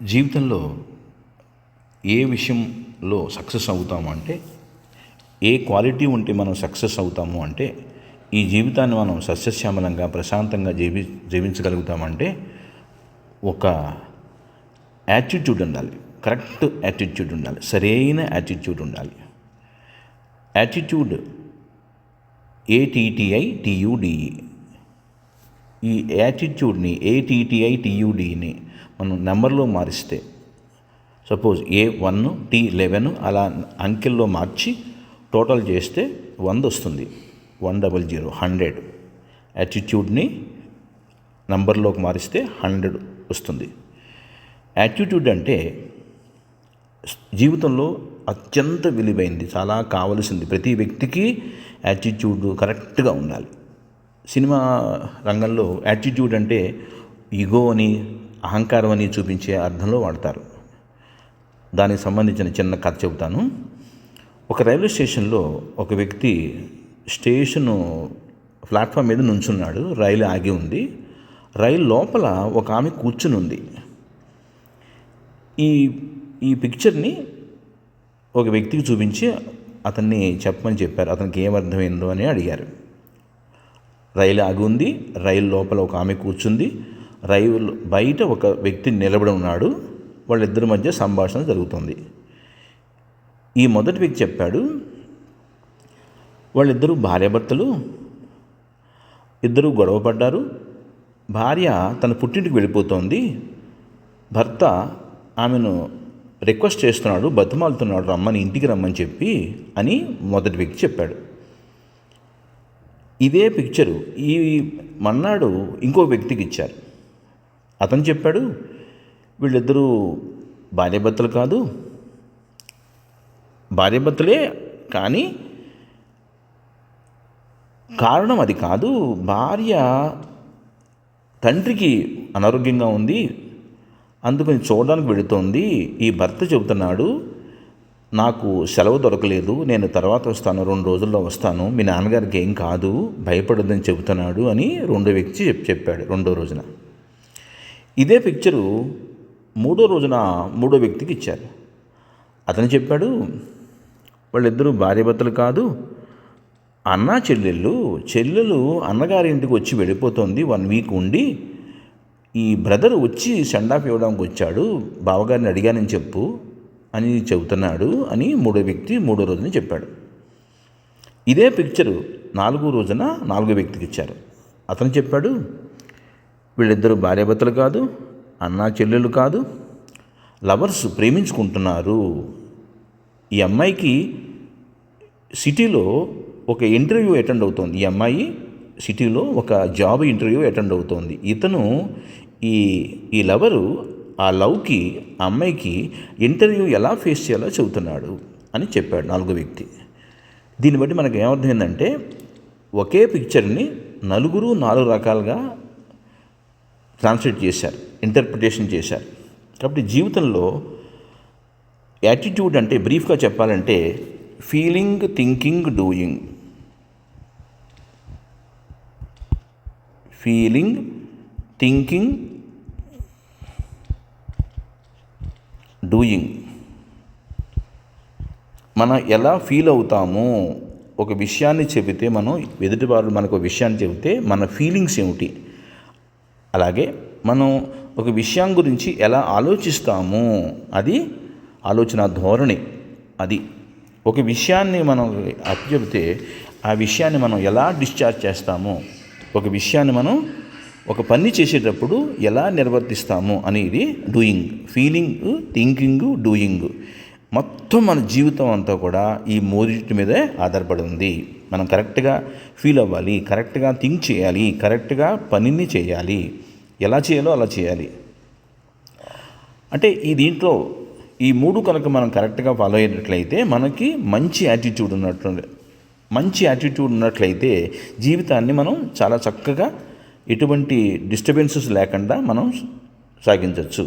జీవితంలో ఏ విషయంలో సక్సెస్ అవుతాము అంటే, ఏ క్వాలిటీ ఉంటే మనం సక్సెస్ అవుతాము అంటే, ఈ జీవితాన్ని మనం సస్యశ్యామలంగా ప్రశాంతంగా జీవించగలుగుతామంటే ఒక యాటిట్యూడ్ ఉండాలి. కరెక్ట్ యాటిట్యూడ్ ఉండాలి. సరైన యాటిట్యూడ్ ఉండాలి. Attitude ATTITUDE. ఈ యాటిట్యూడ్ని ATTITUDని మనం నెంబర్లో మారిస్తే, సపోజ్ A1 T11 అలా అంకెల్లో మార్చి టోటల్ చేస్తే 100 వస్తుంది. 100 100. యాటిట్యూడ్ని నంబర్లోకి మారిస్తే 100 వస్తుంది. యాటిట్యూడ్ అంటే జీవితంలో అత్యంత విలువైంది, చాలా కావలసింది. ప్రతి వ్యక్తికి యాటిట్యూడ్ కరెక్ట్గా ఉండాలి. సినిమా రంగంలో యాటిట్యూడ్ అంటే ఈగో అని, అహంకారం అని చూపించే అర్థంలో వాడతారు. దానికి సంబంధించిన చిన్న కథ చెబుతాను. ఒక రైల్వే స్టేషన్లో ఒక వ్యక్తి స్టేషను ప్లాట్ఫామ్ మీద నుంచున్నాడు. రైలు ఆగి ఉంది. రైలు లోపల ఒక ఆమె కూర్చుని ఉంది. ఈ పిక్చర్ని ఒక వ్యక్తికి చూపించి అతన్ని చెప్పమని చెప్పారు. అతనికి ఏమర్థమైందో అని అడిగారు. రైలు ఆగి ఉంది. రైలు లోపల ఒక ఆమె కూర్చుంది. రైలు బయట ఒక వ్యక్తి నిలబడి ఉన్నాడు. వాళ్ళిద్దరి మధ్య సంభాషణ జరుగుతుంది. ఈ మొదటి వ్యక్తి చెప్పాడు, వాళ్ళిద్దరూ భార్యాభర్తలు, ఇద్దరు గొడవ పడ్డారు. భార్య తన పుట్టింటికి వెళ్ళిపోతోంది. భర్త ఆమెను రిక్వెస్ట్ చేస్తున్నాడు, బతిమాలుతున్నాడు, రమ్మని, ఇంటికి రమ్మని చెప్పి అని మొదటి వ్యక్తి చెప్పాడు. ఇదే పిక్చరు ఈ మన్నాడు ఇంకో వ్యక్తికి ఇచ్చారు. అతను చెప్పాడు, వీళ్ళిద్దరూ భార్యాభర్తలు కాదు, భార్యాభర్తలే కానీ కారణం అది కాదు. భార్య తండ్రికి అనారోగ్యంగా ఉంది, అందుకని చూడడానికి వెళుతోంది. ఈ భర్త చెబుతున్నాడు, నాకు సెలవు దొరకలేదు, నేను తర్వాత వస్తాను, 2 రోజుల్లో వస్తాను, మీ నాన్నగారికి ఏం కాదు, భయపడొద్దని చెబుతున్నాడు అని రెండో వ్యక్తి చెప్పాడు. రెండో రోజున ఇదే పిక్చరు మూడో రోజున మూడో వ్యక్తికి ఇచ్చారు. అతను చెప్పాడు, వాళ్ళిద్దరూ భార్యాభర్తలు కాదు, అన్నా చెల్లెలు అన్నగారి ఇంటికి వచ్చి వెళ్ళిపోతుంది. 1 వీక్ ఉండి ఈ బ్రదర్ వచ్చి సెండ్ ఆఫ్ ఇవ్వడానికి వచ్చాడు, బావగారిని అడిగానని చెప్పు అని చెబుతున్నాడు అని మూడో వ్యక్తి మూడో రోజున చెప్పాడు. ఇదే పిక్చరు 4వ రోజున 4వ వ్యక్తికి ఇచ్చారు. అతను చెప్పాడు, వీళ్ళిద్దరూ భార్యాభర్తలు కాదు, అన్నా చెల్లెలు కాదు, లవర్స్, ప్రేమించుకుంటున్నారు. ఈ అమ్మాయికి సిటీలో ఒక ఇంటర్వ్యూ అటెండ్ అవుతోంది. ఈ అమ్మాయి సిటీలో ఒక జాబ్ ఇంటర్వ్యూ అటెండ్ అవుతోంది. ఇతను ఈ లవరు ఆ లవ్కి, ఆ అమ్మాయికి ఇంటర్వ్యూ ఎలా ఫేస్ చేయాలో చెబుతున్నాడు అని చెప్పాడు 4వ వ్యక్తి. దీన్ని బట్టి మనకు ఏమర్థమైందంటే, ఒకే పిక్చర్ని నలుగురు 4 రకాలుగా ట్రాన్స్లేట్ చేశారు, ఇంటర్ప్రిటేషన్ చేశారు. కాబట్టి జీవితంలో యాటిట్యూడ్ అంటే బ్రీఫ్గా చెప్పాలంటే feeling, thinking, doing. Feeling, thinking, doing. మనం ఎలా ఫీల్ అవుతాము, ఒక విషయాన్ని చెబితే, మనం ఎదుటివారు మనకు ఒక విషయాన్ని చెబితే మన ఫీలింగ్స్ ఏమిటి, అలాగే మనం ఒక విషయం గురించి ఎలా ఆలోచిస్తాము, అది ఆలోచన ధోరణి. అది ఒక విషయాన్ని మనం అప్పచెబితే ఆ విషయాన్ని మనం ఎలా డిశ్చార్జ్ చేస్తాము, ఒక విషయాన్ని మనం ఒక పని చేసేటప్పుడు ఎలా నిర్వర్తిస్తాము అనేది డూయింగ్. Feeling, thinking, doing. మొత్తం మన జీవితం అంతా కూడా ఈ మూడింటి మీదే ఆధారపడి ఉంది. మనం కరెక్ట్గా ఫీల్ అవ్వాలి, కరెక్ట్గా థింక్ చేయాలి, కరెక్ట్గా పనిని చేయాలి, ఎలా చేయాలో అలా చేయాలి. అంటే దీంట్లో ఈ 3 కనుక మనం కరెక్ట్గా ఫాలో అయ్యేటట్లయితే మనకి మంచి యాటిట్యూడ్ ఉన్నట్లయితే జీవితాన్ని మనం చాలా చక్కగా, ఎటువంటి డిస్టర్బెన్సెస్ లేకుండా మనం సాగించవచ్చు.